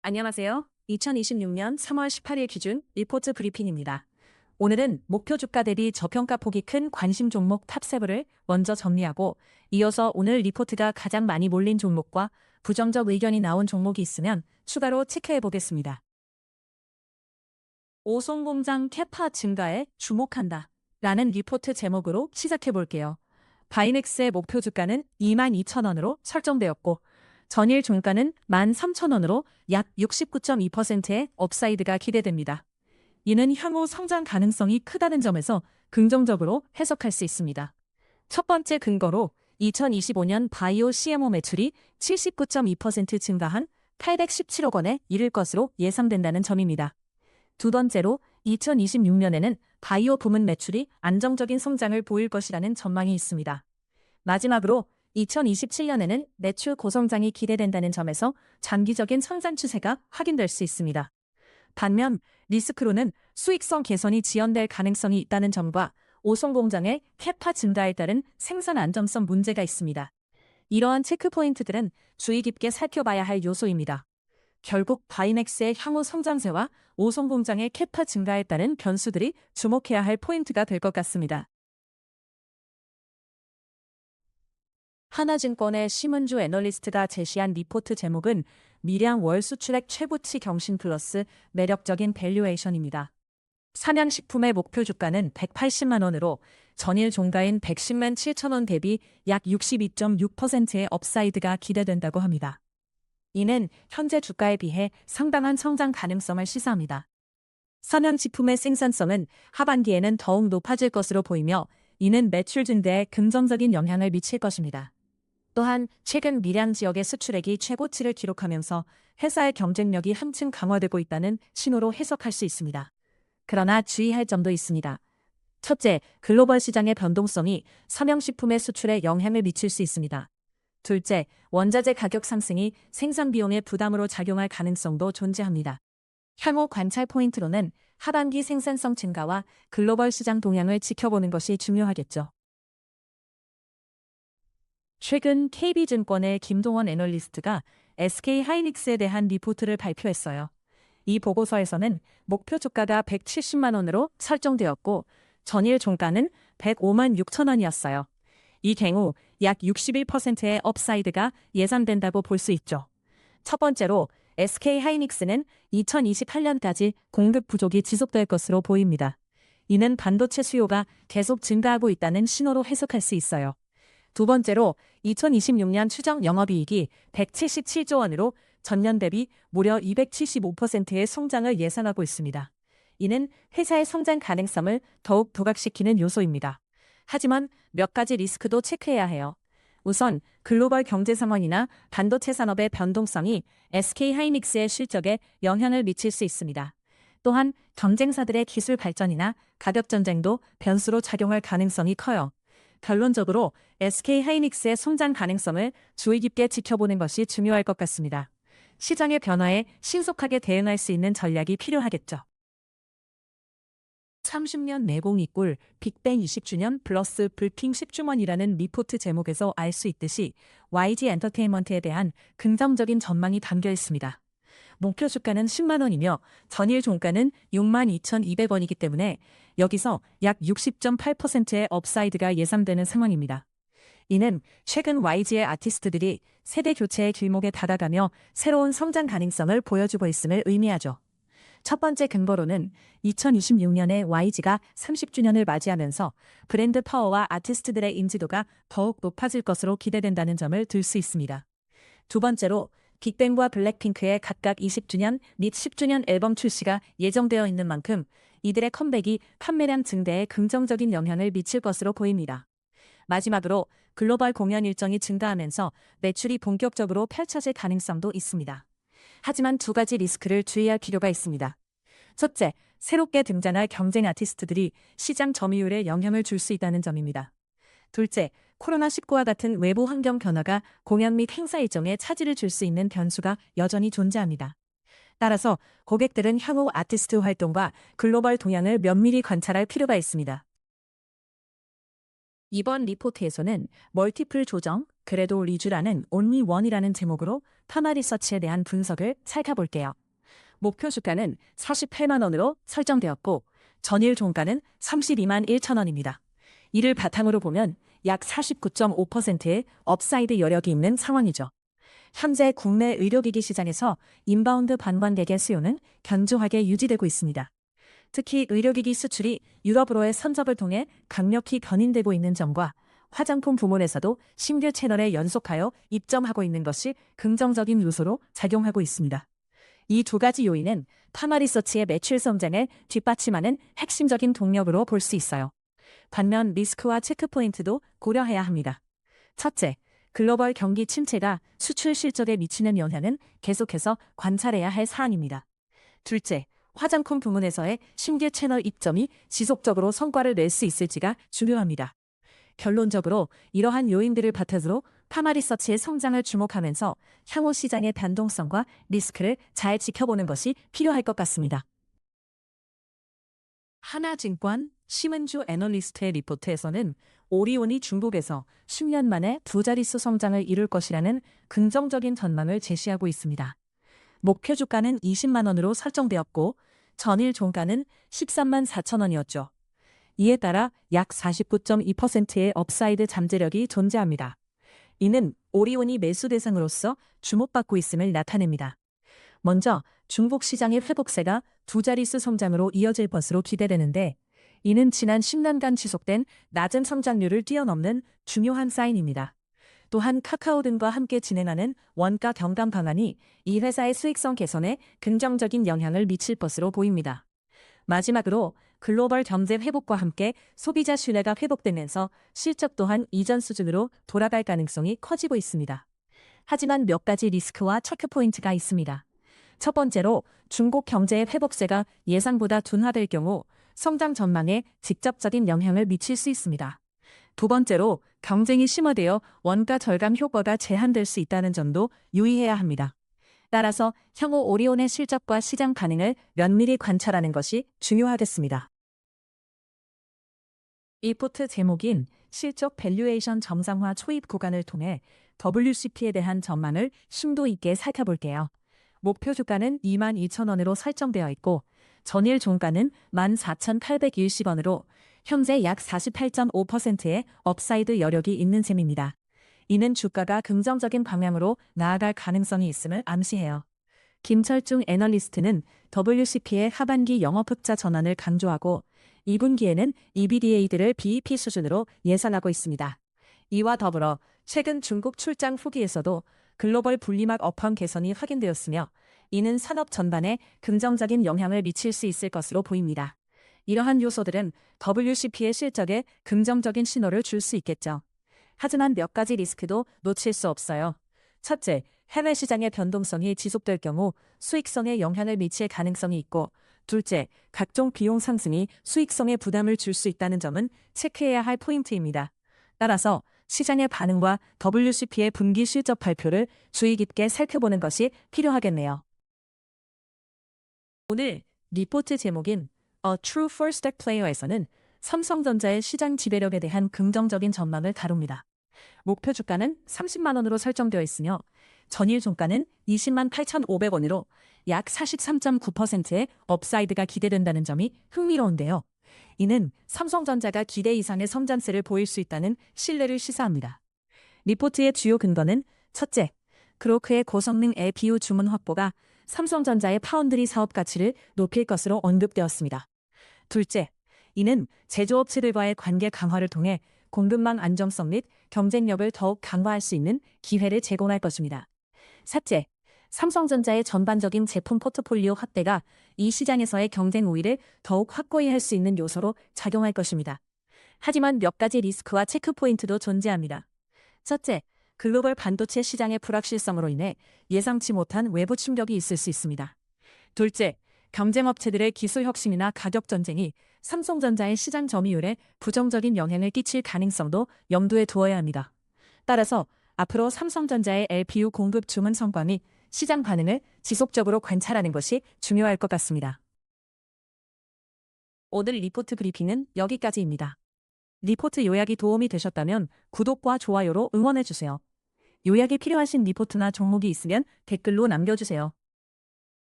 안녕하세요. 2026년 3월 18일 기준 리포트 브리핑입니다. 오늘은 목표 주가 대비 저평가 폭이 큰 관심 종목 탑7을 먼저 정리하고 이어서 오늘 리포트가 가장 많이 몰린 종목과 부정적 의견이 나온 종목이 있으면 추가로 체크해 보겠습니다. 오송공장 캐파 증가에 주목한다. 라는 리포트 제목으로 시작해 볼게요. 바이넥스의 목표 주가는 22,000원으로 설정되었고 전일 종가는 13,000원으로 약 69.2%의 업사이드가 기대됩니다. 이는 향후 성장 가능성이 크다는 점에서 긍정적으로 해석할 수 있습니다. 첫 번째 근거로 2025년 바이오 CMO 매출이 79.2% 증가한 817억 원에 이를 것으로 예상된다는 점입니다. 두 번째로 2026년에는 바이오 부문 매출이 안정적인 성장을 보일 것이라는 전망이 있습니다. 마지막으로 2027년에는 매출 고성장이 기대된다는 점에서 장기적인 성장 추세가 확인될 수 있습니다. 반면 리스크로는 수익성 개선이 지연될 가능성이 있다는 점과 오송공장의 캐파 증가에 따른 생산 안정성 문제가 있습니다. 이러한 체크포인트들은 주의 깊게 살펴봐야 할 요소입니다. 결국 바이넥스의 향후 성장세와 오송공장의 캐파 증가에 따른 변수들이 주목해야 할 포인트가 될 것 같습니다. 하나증권의 심은주 애널리스트가 제시한 리포트 제목은 밀양 월 수출액 최고치 경신 플러스 매력적인 밸류에이션입니다. 삼양식품의 목표 주가는 180만 원으로 전일 종가인 110만 7천 원 대비 약 62.6%의 업사이드가 기대된다고 합니다. 이는 현재 주가에 비해 상당한 성장 가능성을 시사합니다. 삼양식품의 생산성은 하반기에는 더욱 높아질 것으로 보이며 이는 매출 증대에 긍정적인 영향을 미칠 것입니다. 또한 최근 밀양 지역의 수출액이 최고치를 기록하면서 회사의 경쟁력이 한층 강화되고 있다는 신호로 해석할 수 있습니다. 그러나 주의할 점도 있습니다. 첫째, 글로벌 시장의 변동성이 삼양식품의 수출에 영향을 미칠 수 있습니다. 둘째, 원자재 가격 상승이 생산 비용의 부담으로 작용할 가능성도 존재합니다. 향후 관찰 포인트로는 하반기 생산성 증가와 글로벌 시장 동향을 지켜보는 것이 중요하겠죠. 최근 KB증권의 김동원 애널리스트가 SK하이닉스에 대한 리포트를 발표했어요. 이 보고서에서는 목표 주가가 170만 원으로 설정되었고 전일 종가는 105만 6천 원이었어요. 이 경우 약 61%의 업사이드가 예상된다고 볼 수 있죠. 첫 번째로 SK하이닉스는 2028년까지 공급 부족이 지속될 것으로 보입니다. 이는 반도체 수요가 계속 증가하고 있다는 신호로 해석할 수 있어요. 두 번째로 2026년 추정 영업이익이 177조 원으로 전년 대비 무려 275%의 성장을 예상하고 있습니다. 이는 회사의 성장 가능성을 더욱 부각시키는 요소입니다. 하지만 몇 가지 리스크도 체크해야 해요. 우선 글로벌 경제 상황이나 반도체 산업의 변동성이 SK하이닉스의 실적에 영향을 미칠 수 있습니다. 또한 경쟁사들의 기술 발전이나 가격 전쟁도 변수로 작용할 가능성이 커요. 결론적으로 SK하이닉스의 성장 가능성을 주의 깊게 지켜보는 것이 중요할 것 같습니다. 시장의 변화에 신속하게 대응할 수 있는 전략이 필요하겠죠. 30년 내공 이꼴 빅뱅 20주년 플러스 불핑 10주년이라는 리포트 제목에서 알 수 있듯이 YG 엔터테인먼트에 대한 긍정적인 전망이 담겨 있습니다. 목표 주가는 10만 원이며 전일 종가는 62,200원이기 때문에 여기서 약 60.8%의 업사이드가 예상되는 상황입니다. 이는 최근 YG의 아티스트들이 세대 교체의 길목에 다가가며 새로운 성장 가능성을 보여주고 있음을 의미하죠. 첫 번째 근거로는 2026년에 YG가 30주년을 맞이하면서 브랜드 파워와 아티스트들의 인지도가 더욱 높아질 것으로 기대된다는 점을 들 수 있습니다. 두 번째로 빅뱅과 블랙핑크의 각각 20주년 및 10주년 앨범 출시가 예정되어 있는 만큼 이들의 컴백이 판매량 증대에 긍정적인 영향을 미칠 것으로 보입니다. 마지막으로 글로벌 공연 일정이 증가하면서 매출이 본격적으로 펼쳐질 가능성도 있습니다. 하지만 두 가지 리스크를 주의할 필요가 있습니다. 첫째, 새롭게 등장할 경쟁 아티스트들이 시장 점유율에 영향을 줄 수 있다는 점입니다. 둘째, 코로나19와 같은 외부 환경 변화가 공연 및 행사 일정에 차질을 줄 수 있는 변수가 여전히 존재합니다. 따라서 고객들은 향후 아티스트 활동과 글로벌 동향을 면밀히 관찰할 필요가 있습니다. 이번 리포트에서는 멀티플 조정, 그래도 리주라는 only one이라는 제목으로 파마 리서치에 대한 분석을 살펴볼게요. 목표 주가는 48만 원으로 설정되었고 전일 종가는 32만 1천 원입니다. 이를 바탕으로 보면 약 49.5%의 업사이드 여력이 있는 상황이죠. 현재 국내 의료기기 시장에서 인바운드 관광객의 수요는 견조하게 유지되고 있습니다. 특히 의료기기 수출이 유럽으로의 선접을 통해 강력히 견인되고 있는 점과 화장품 부문에서도 신규 채널에 연속하여 입점하고 있는 것이 긍정적인 요소로 작용하고 있습니다. 이 두 가지 요인은 파마리서치의 매출 성장을 뒷받침하는 핵심적인 동력으로 볼 수 있어요. 반면 리스크와 체크포인트도 고려해야 합니다. 첫째, 글로벌 경기 침체가 수출 실적에 미치는 영향은 계속해서 관찰해야 할 사안입니다. 둘째, 화장품 부문에서의 신규 채널 입점이 지속적으로 성과를 낼 수 있을지가 중요합니다. 결론적으로 이러한 요인들을 바탕으로 파마리서치의 성장을 주목하면서 향후 시장의 변동성과 리스크를 잘 지켜보는 것이 필요할 것 같습니다. 하나증권 심은주 애널리스트의 리포트에서는 오리온이 중국에서 10년 만에 두 자릿수 성장을 이룰 것이라는 긍정적인 전망을 제시하고 있습니다. 목표 주가는 20만 원으로 설정되었고 전일 종가는 13만 4천 원이었죠. 이에 따라 약 49.2%의 업사이드 잠재력이 존재합니다. 이는 오리온이 매수 대상으로서 주목받고 있음을 나타냅니다. 먼저 중국 시장의 회복세가 두 자릿수 성장으로 이어질 것으로 기대되는데 이는 지난 10년간 지속된 낮은 성장률을 뛰어넘는 중요한 사인입니다. 또한 카카오 등과 함께 진행하는 원가 경감 방안이 이 회사의 수익성 개선에 긍정적인 영향을 미칠 것으로 보입니다. 마지막으로 글로벌 경제 회복과 함께 소비자 신뢰가 회복되면서 실적 또한 이전 수준으로 돌아갈 가능성이 커지고 있습니다. 하지만 몇 가지 리스크와 체크포인트가 있습니다. 첫 번째로 중국 경제의 회복세가 예상보다 둔화될 경우 성장 전망에 직접적인 영향을 미칠 수 있습니다. 두 번째로 경쟁이 심화되어 원가 절감 효과가 제한될 수 있다는 점도 유의해야 합니다. 따라서 향후 오리온의 실적과 시장 반응을 면밀히 관찰하는 것이 중요하겠습니다. 리포트 제목인 실적 밸류에이션 정상화 초입 구간을 통해 WCP에 대한 전망을 심도 있게 살펴볼게요. 목표 주가는 22,000원으로 설정되어 있고 전일 종가는 14,810원으로 현재 약 48.5%의 업사이드 여력이 있는 셈입니다. 이는 주가가 긍정적인 방향으로 나아갈 가능성이 있음을 암시해요. 김철중 애널리스트는 WCP의 하반기 영업 흑자 전환을 강조하고 2분기에는 EBITDA들을 BEP 수준으로 예상하고 있습니다. 이와 더불어 최근 중국 출장 후기에서도 글로벌 분리막 업황 개선이 확인되었으며 이는 산업 전반에 긍정적인 영향을 미칠 수 있을 것으로 보입니다. 이러한 요소들은 WCP의 실적에 긍정적인 신호를 줄 수 있겠죠. 하지만 몇 가지 리스크도 놓칠 수 없어요. 첫째, 해외 시장의 변동성이 지속될 경우 수익성에 영향을 미칠 가능성이 있고 둘째, 각종 비용 상승이 수익성에 부담을 줄 수 있다는 점은 체크해야 할 포인트입니다. 따라서 시장의 반응과 WCP의 분기 실적 발표를 주의 깊게 살펴보는 것이 필요하겠네요. 오늘 리포트 제목인 A True Full Stack Player에서는 삼성전자의 시장 지배력에 대한 긍정적인 전망을 다룹니다. 목표 주가는 30만 원으로 설정되어 있으며 전일 종가는 20만 8,500원으로 약 43.9%의 업사이드가 기대된다는 점이 흥미로운데요. 이는 삼성전자가 기대 이상의 성장세를 보일 수 있다는 신뢰를 시사합니다. 리포트의 주요 근거는 첫째, 그로크의 고성능 LPU 주문 확보가 삼성전자의 파운드리 사업 가치를 높일 것으로 언급되었습니다. 둘째, 이는 제조업체들과의 관계 강화를 통해 공급망 안정성 및 경쟁력을 더욱 강화할 수 있는 기회를 제공할 것입니다. 셋째, 삼성전자의 전반적인 제품 포트폴리오 확대가 이 시장에서의 경쟁 우위를 더욱 확고히 할 수 있는 요소로 작용할 것입니다. 하지만 몇 가지 리스크와 체크포인트도 존재합니다. 첫째, 글로벌 반도체 시장의 불확실성으로 인해 예상치 못한 외부 충격이 있을 수 있습니다. 둘째, 경쟁업체들의 기술 혁신이나 가격 전쟁이 삼성전자의 시장 점유율에 부정적인 영향을 끼칠 가능성도 염두에 두어야 합니다. 따라서 앞으로 삼성전자의 LPU 공급 주문 성과 및 시장 반응을 지속적으로 관찰하는 것이 중요할 것 같습니다. 오늘 리포트 브리핑은 여기까지입니다. 리포트 요약이 도움이 되셨다면 구독과 좋아요로 응원해주세요. 요약이 필요하신 리포트나 종목이 있으면 댓글로 남겨주세요.